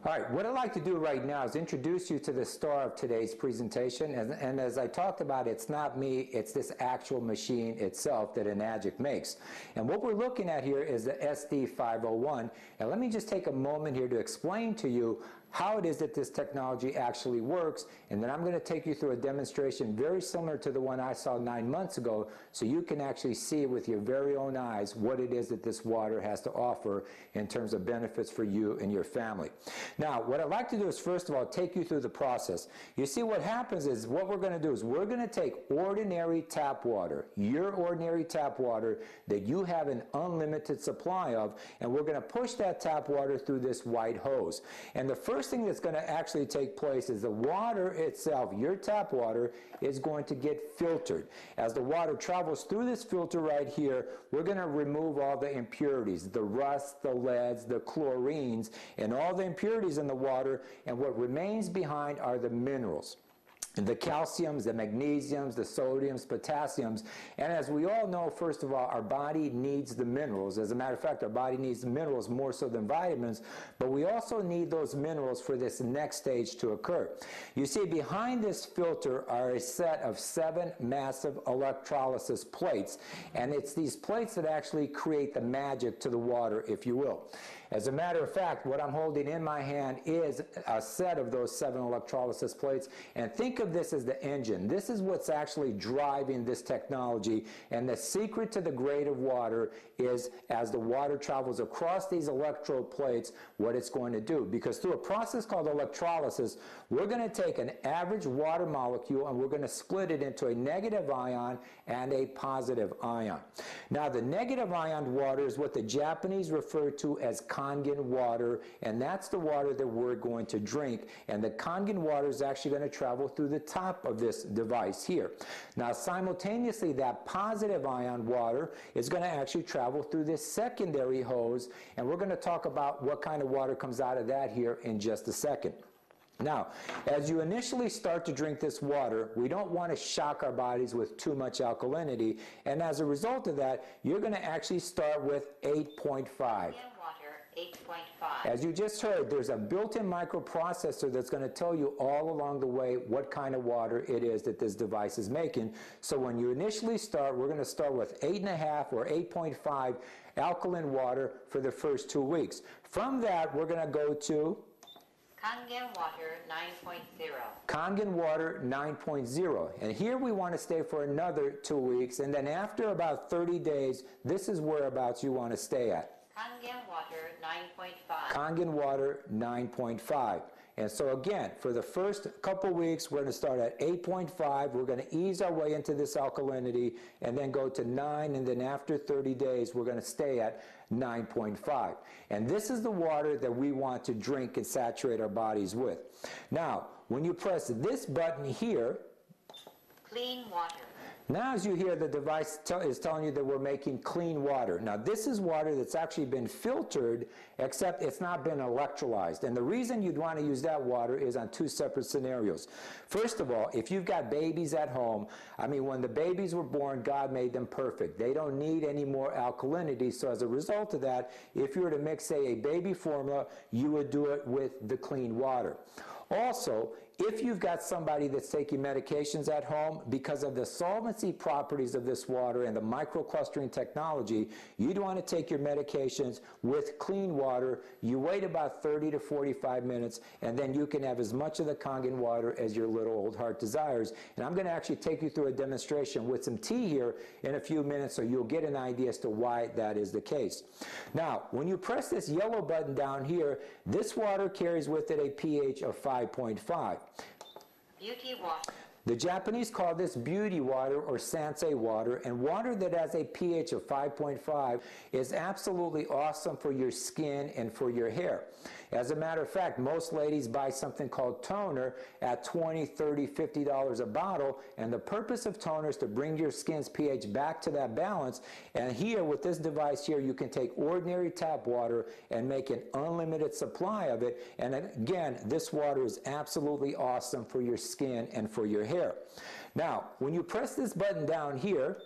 All right, what I'd like to do right now is introduce you to the star of today's presentation. And as I talked about, it's not me, it's this actual machine itself that Enagic makes. And what we're looking at here is the SD501. And let me just take a moment here to explain to you how it is that this technology actually works, and then I'm going to take you through a demonstration very similar to the one I saw 9 months ago, so you can actually see with your very own eyes what it is that this water has to offer in terms of benefits for you and your family. Now, what I'd like to do is first of all take you through the process. You see, what happens is what we're going to do is we're going to take ordinary tap water, your ordinary tap water that you have an unlimited supply of, and we're going to push that tap water through this white hose. And the first thing that's going to actually take place is the water itself, your tap water, is going to get filtered. As the water travels through this filter right here, we're going to remove all the impurities, the rust, the leads, the chlorines, and all the impurities in the water, and what remains behind are the minerals. The calciums, the magnesiums, the sodiums, potassiums, and as we all know, first of all, our body needs the minerals. As a matter of fact, our body needs the minerals more so than vitamins, but we also need those minerals for this next stage to occur. You see, behind this filter are a set of 7 massive electrolysis plates, and it's these plates that actually create the magic to the water, if you will. As a matter of fact, what I'm holding in my hand is a set of those 7 electrolysis plates, and think of this as the engine. This is what's actually driving this technology, and the secret to the grade of water is as the water travels across these electrode plates, what it's going to do. Because through a process called electrolysis, we're going to take an average water molecule and we're going to split it into a negative ion and a positive ion. Now, the negative ion water is what the Japanese refer to as Kangen water, and that's the water that we're going to drink. And the Kangen water is actually going to travel through the top of this device here. Now, simultaneously, that positive ion water is going to actually travel through this secondary hose, and we're going to talk about what kind of water comes out of that here in just a second. Now, as you initially start to drink this water, we don't want to shock our bodies with too much alkalinity, and as a result of that, you're going to actually start with 8.5. As you just heard, there's a built-in microprocessor that's going to tell you all along the way what kind of water it is that this device is making. So when you initially start, we're going to start with 8.5 or 8.5 alkaline water for the first 2 weeks. From that, we're going to go to Kangen water 9.0. Kangen water 9.0. And here we want to stay for another 2 weeks, and then after about 30 days, this is whereabouts you want to stay at. Kangen water 9.5. Kangen water 9.5. And so again, for the first couple weeks, we're going to start at 8.5. We're going to ease our way into this alkalinity and then go to 9. And then after 30 days, we're going to stay at 9.5. And this is the water that we want to drink and saturate our bodies with. Now, when you press this button here, clean water. now as you hear, the device is telling you that we're making clean water. Now this is water that's actually been filtered, except it's not been electrolyzed. And the reason you'd want to use that water is on 2 separate scenarios. First of all, if you've got babies at home, I mean, when the babies were born, God made them perfect. They don't need any more alkalinity. So as a result of that, if you were to mix, say, a baby formula, you would do it with the clean water. Also, if you've got somebody that's taking medications at home, because of the solvency properties of this water and the microclustering technology, you'd want to take your medications with clean water. You wait about 30 to 45 minutes, and then you can have as much of the Kangen water as your little old heart desires. And I'm going to actually take you through a demonstration with some tea here in a few minutes, so you'll get an idea as to why that is the case. Now, when you press this yellow button down here, this water carries with it a pH of 5.5. Beauty water. The Japanese call this beauty water or sensei water, and water that has a pH of 5.5 is absolutely awesome for your skin and for your hair. As a matter of fact, most ladies buy something called toner at $20, $30, $50 a bottle, and the purpose of toner is to bring your skin's pH back to that balance. And here, with this device here, you can take ordinary tap water and make an unlimited supply of it. And again, this water is absolutely awesome for your skin and for your hair. Now, when you press this button down here,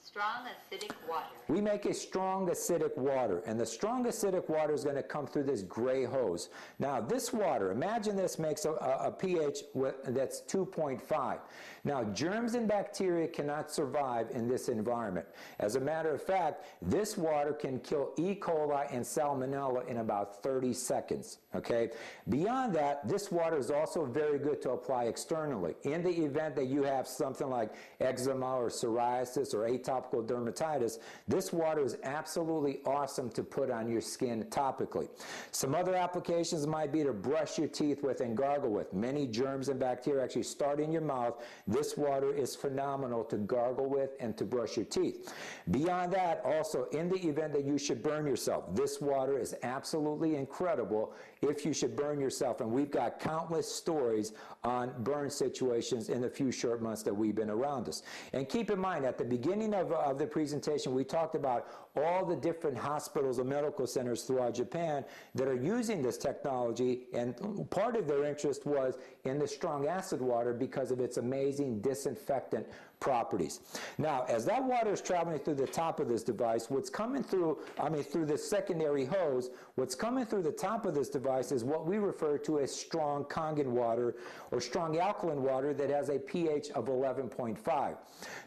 strong acidic water. We make a strong acidic water, and the strong acidic water is going to come through this gray hose. Now, this water, imagine this makes a pH that's 2.5. Now, germs and bacteria cannot survive in this environment. As a matter of fact, this water can kill E. coli and salmonella in about 30 seconds, okay? Beyond that, this water is also very good to apply externally. In the event that you have something like eczema or psoriasis or atopic dermatitis, this water is absolutely awesome to put on your skin topically. Some other applications might be to brush your teeth with and gargle with. Many germs and bacteria actually start in your mouth. This water is phenomenal to gargle with and to brush your teeth. Beyond that, also, in the event that you should burn yourself, this water is absolutely incredible if you should burn yourself, and we've got countless stories on burn situations in the few short months that we've been around us. And keep in mind, at the beginning of the presentation, we talked about all the different hospitals and medical centers throughout Japan that are using this technology, and part of their interest was in the strong acid water because of its amazing disinfectant properties. Now, as that water is traveling through the top of this device, what's coming through, through this secondary hose, what's coming through the top of this device is what we refer to as strong Kangen water or strong alkaline water that has a pH of 11.5.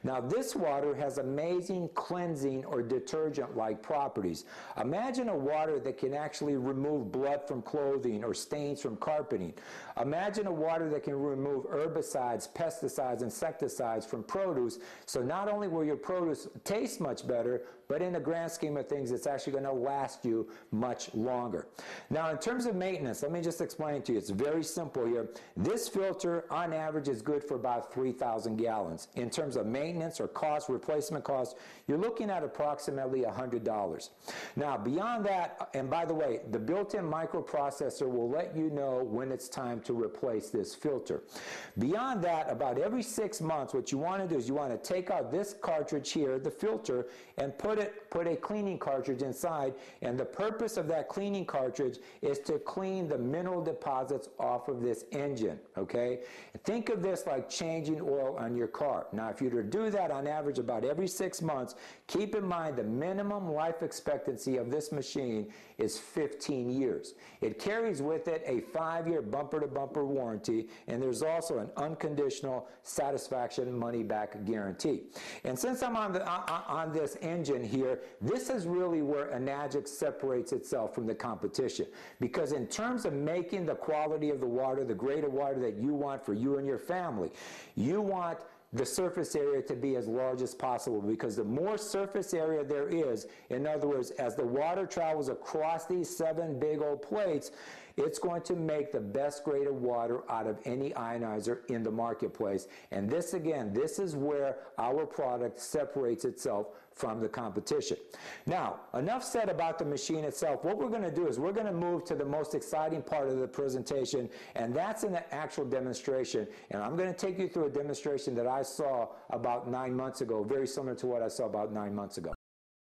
Now, this water has amazing cleansing or detergent-like properties. Imagine a water that can actually remove blood from clothing or stains from carpeting. Imagine a water that can remove herbicides, pesticides, insecticides from produce, so not only will your produce taste much better, but in the grand scheme of things, it's actually going to last you much longer. Now, in terms of maintenance, let me just explain to you. It's very simple here. This filter, on average, is good for about 3,000 gallons. In terms of maintenance or cost, replacement cost, you're looking at approximately $100. Now, beyond that, and by the way, the built-in microprocessor will let you know when it's time to replace this filter. Beyond that, about every 6 months, what you want to do is you want to take out this cartridge here, the filter, and put a cleaning cartridge inside, and the purpose of that cleaning cartridge is to clean the mineral deposits off of this engine, okay? Think of this like changing oil on your car. Now, if you were to do that on average about every 6 months, keep in mind the minimum life expectancy of this machine is 15 years. It carries with it a 5-year bumper-to-bumper warranty, and there's also an unconditional satisfaction money-back guarantee. And since I'm on this engine here, this is really where Enagic separates itself from the competition, because in terms of making the quality of the water, the grade of water that you want for you and your family, you want the surface area to be as large as possible, because the more surface area there is, in other words, as the water travels across these 7 big old plates, it's going to make the best grade of water out of any ionizer in the marketplace. And this, again, this is where our product separates itself from the competition. Now, enough said about the machine itself. What we're going to do is we're going to move to the most exciting part of the presentation, and that's in the actual demonstration. And I'm going to take you through a demonstration that I saw about 9 months ago, very similar to what I saw about 9 months ago.